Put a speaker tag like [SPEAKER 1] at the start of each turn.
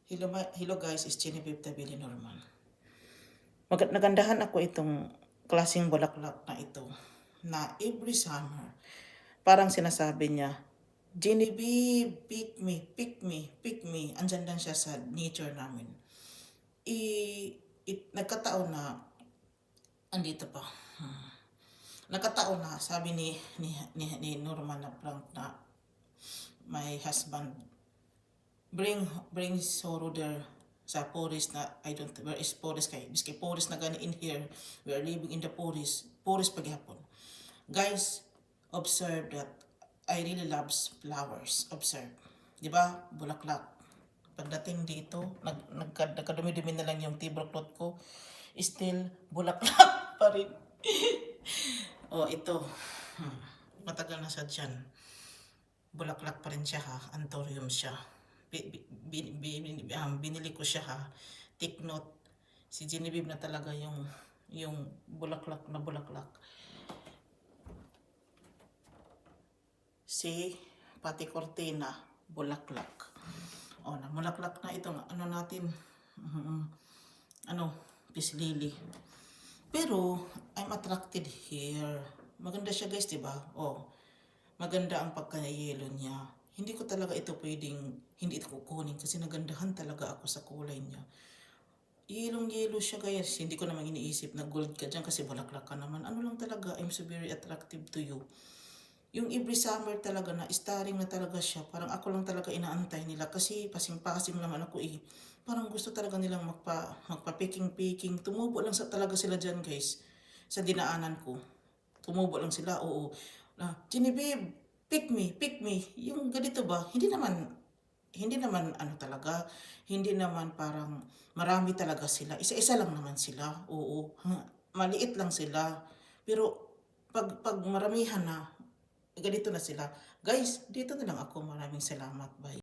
[SPEAKER 1] Hello guys, it's Genevieve Tabili Norman. Nagandahan ako itong klaseng bulaklak na ito na every summer parang sinasabi niya, Genevieve, pick me, pick me, pick me. Andyan lang siya sa nature namin. Nagkataon na andito pa. Nagkataon na sabi ni Norman na Frank na my husband bring sorrow there sa forest na I don't where is forest kay biski forest na gani in here we are living in the forest paghapon. Guys, observe that I really loves flowers. Observe, di ba, bulaklak. Pagdating dito nagkadumi-dumi na lang yung tablecloth ko, still bulaklak pa rin. Oh, ito matagal na sa dyan, bulaklak pa rin siya ha, anthurium siya. Binili ko siya ha. Take note, si Genevieve na talaga yung bulaklak na bulaklak. Si pati cortina bulaklak. O na bulaklak na ito ano natin, peace lily. Pero I'm attracted here. Maganda siya guys, di ba? Oh, maganda ang pagka-yellow niya. Hindi ko talaga ito pwedeng hindi ito kukunin kasi nagandahan talaga ako sa kulay niya. Yellow siya guys. Hindi ko naman iniisip na gold ka dyan kasi bulaklak ka naman. Ano lang talaga, I'm so very attractive to you. Yung every summer talaga na starring na talaga siya. Parang ako lang talaga inaantay nila kasi pasing-pasing naman ako eh. Parang gusto talaga nilang magpa-picking. Tumubo lang talaga sila dyan guys. Sa dinaanan ko. Tumubo lang sila, oo. Genevieve, pick me. Yung ganito ba, hindi naman ano talaga, hindi naman parang marami talaga sila. Isa-isa lang naman sila, oo. Maliit lang sila. Pero pag maramihan na, ganito na sila. Guys, dito na lang ako. Maraming salamat. Bye.